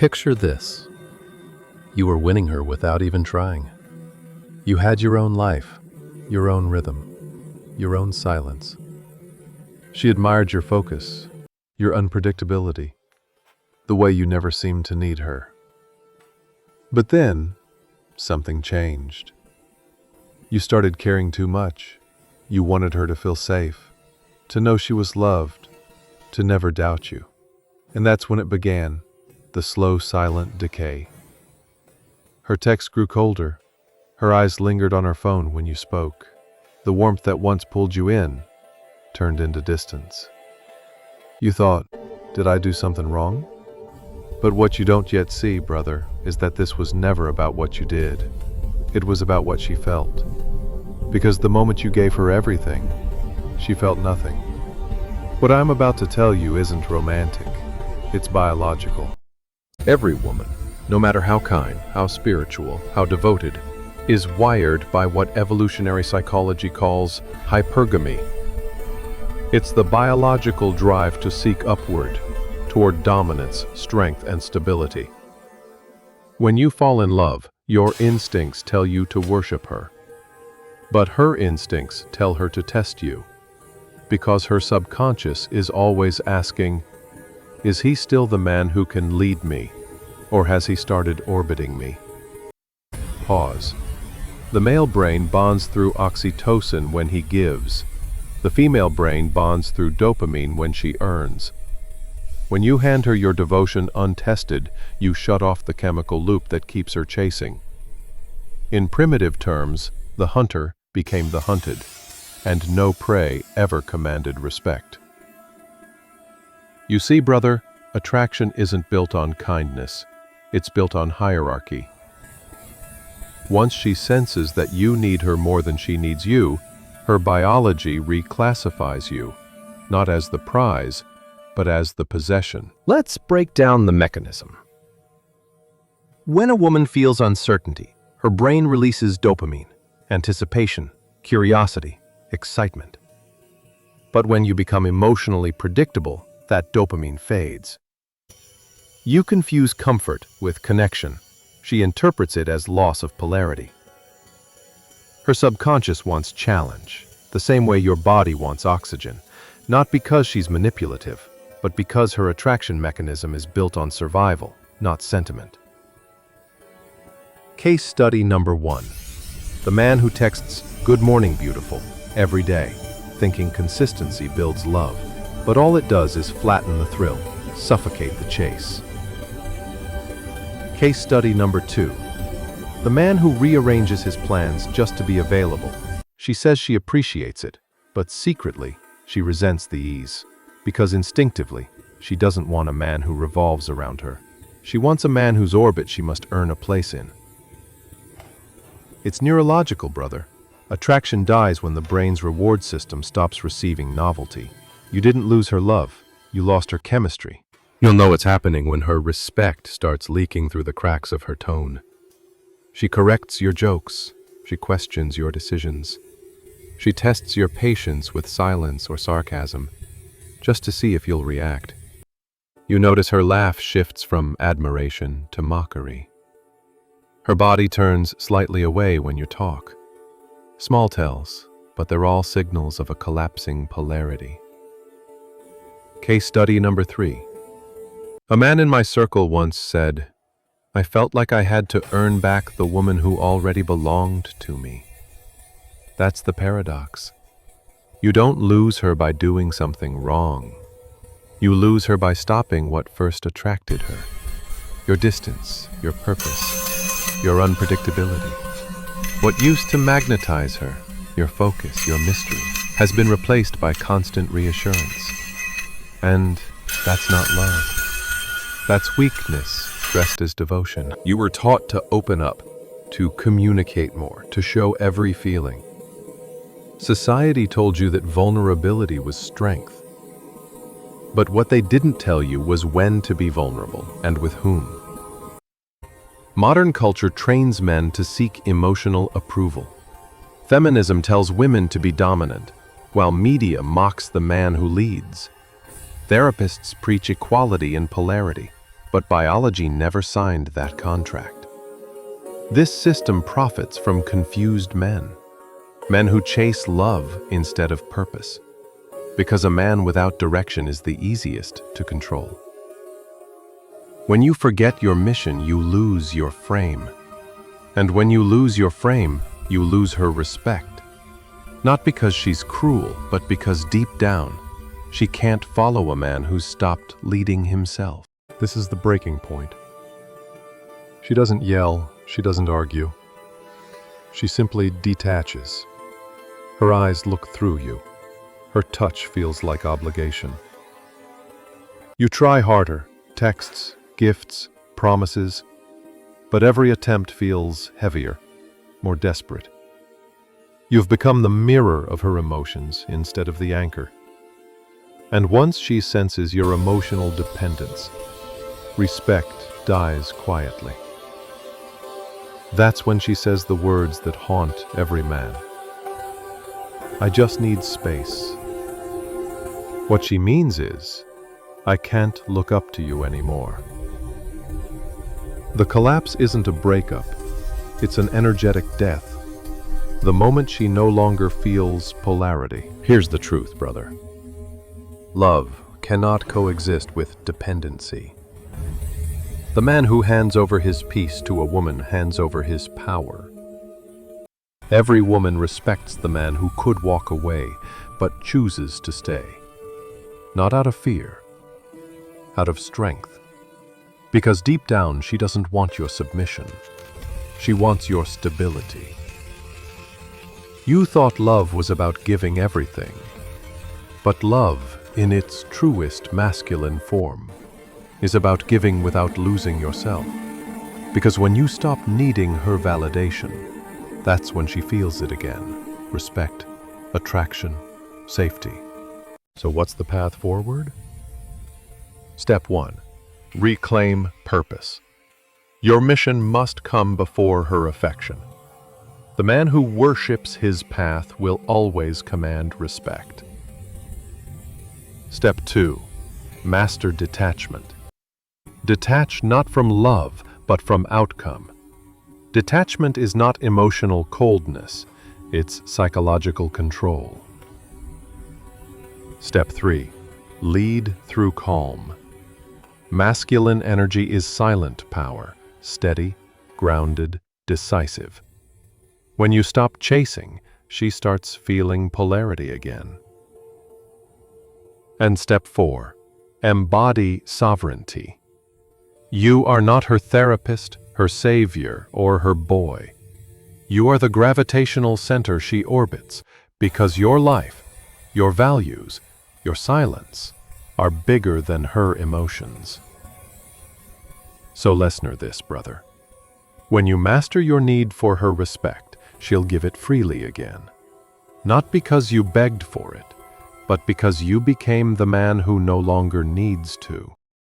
Picture this. You were winning her without even trying. You had your own life, your own rhythm, your own silence. She admired your focus, your unpredictability, the way you never seemed to need her. But then, something changed. You started caring too much. You wanted her to feel safe, to know she was loved, to never doubt you. And that's when it began, the slow, silent decay. Her texts grew colder. Her eyes lingered on her phone when you spoke. The warmth that once pulled you in turned into distance. You thought, did I do something wrong? But what you don't yet see, brother, is that this was never about what you did. It was about what she felt. Because the moment you gave her everything, she felt nothing. What I'm about to tell you isn't romantic. It's biological. Every woman, no matter how kind, how spiritual, how devoted, is wired by what evolutionary psychology calls hypergamy. It's the biological drive to seek upward, toward dominance, strength, and stability. When you fall in love, your instincts tell you to worship her. But her instincts tell her to test you, because her subconscious is always asking, is he still the man who can lead me, or has he started orbiting me? Pause. The male brain bonds through oxytocin when he gives. The female brain bonds through dopamine when she earns. When you hand her your devotion untested, you shut off the chemical loop that keeps her chasing. In primitive terms, the hunter became the hunted, and no prey ever commanded respect. You see, brother, attraction isn't built on kindness. It's built on hierarchy. Once she senses that you need her more than she needs you, her biology reclassifies you, not as the prize, but as the possession. Let's break down the mechanism. When a woman feels uncertainty, her brain releases dopamine, anticipation, curiosity, excitement. But when you become emotionally predictable, that dopamine fades. You confuse comfort with connection. She interprets it as loss of polarity. Her subconscious wants challenge, the same way your body wants oxygen, not because she's manipulative, but because her attraction mechanism is built on survival, not sentiment. Case study number 1. The man who texts, "Good morning, beautiful," every day, thinking consistency builds love, but all it does is flatten the thrill, suffocate the chase. Case study number 2. The man who rearranges his plans just to be available. She says she appreciates it, but secretly, she resents the ease. Because instinctively, she doesn't want a man who revolves around her. She wants a man whose orbit she must earn a place in. It's neurological, brother. Attraction dies when the brain's reward system stops receiving novelty. You didn't lose her love, you lost her chemistry. You'll know it's happening when her respect starts leaking through the cracks of her tone. She corrects your jokes. She questions your decisions. She tests your patience with silence or sarcasm, just to see if you'll react. You notice her laugh shifts from admiration to mockery. Her body turns slightly away when you talk. Small tells, but they're all signals of a collapsing polarity. Case study number 3. A man in my circle once said, "I felt like I had to earn back the woman who already belonged to me." That's the paradox. You don't lose her by doing something wrong. You lose her by stopping what first attracted her. Your distance, your purpose, your unpredictability. What used to magnetize her, your focus, your mystery, has been replaced by constant reassurance. And that's not love. That's weakness dressed as devotion. You were taught to open up, to communicate more, to show every feeling. Society told you that vulnerability was strength. But what they didn't tell you was when to be vulnerable and with whom. Modern culture trains men to seek emotional approval. Feminism tells women to be dominant, while media mocks the man who leads. Therapists preach equality and polarity, But biology never signed that contract. This system profits from confused men who chase love instead of purpose, because a man without direction is the easiest to control. When you forget your mission, you lose your frame. And when you lose your frame, you lose her respect. Not because she's cruel, but because deep down, she can't follow a man who's stopped leading himself. This is the breaking point. She doesn't yell, she doesn't argue. She simply detaches. Her eyes look through you. Her touch feels like obligation. You try harder, texts, gifts, promises, but every attempt feels heavier, more desperate. You've become the mirror of her emotions instead of the anchor. And once she senses your emotional dependence, respect dies quietly. That's when she says the words that haunt every man. I just need space. What she means is, I can't look up to you anymore. The collapse isn't a breakup, it's an energetic death. The moment she no longer feels polarity. Here's the truth, brother. Love cannot coexist with dependency. The man who hands over his peace to a woman hands over his power. Every woman respects the man who could walk away, but chooses to stay. Not out of fear, out of strength. Because deep down, she doesn't want your submission. She wants your stability. You thought love was about giving everything. But love, in its truest masculine form, is about giving without losing yourself. Because when you stop needing her validation, that's when she feels it again. Respect, attraction, safety. So what's the path forward? Step 1. Reclaim purpose. Your mission must come before her affection. The man who worships his path will always command respect. Step 2. Master detachment. Detach not from love, but from outcome. Detachment is not emotional coldness, it's psychological control. Step 3. Lead through calm. Masculine energy is silent power, steady, grounded, decisive. When you stop chasing, she starts feeling polarity again. And step 4. Embody sovereignty. You are not her therapist, her savior, or her boy. You are the gravitational center she orbits, because your life, your values, your silence are bigger than her emotions. So listener this, brother. When you master your need for her respect, she'll give it freely again. Not because you begged for it, but because you became the man who no longer needs to.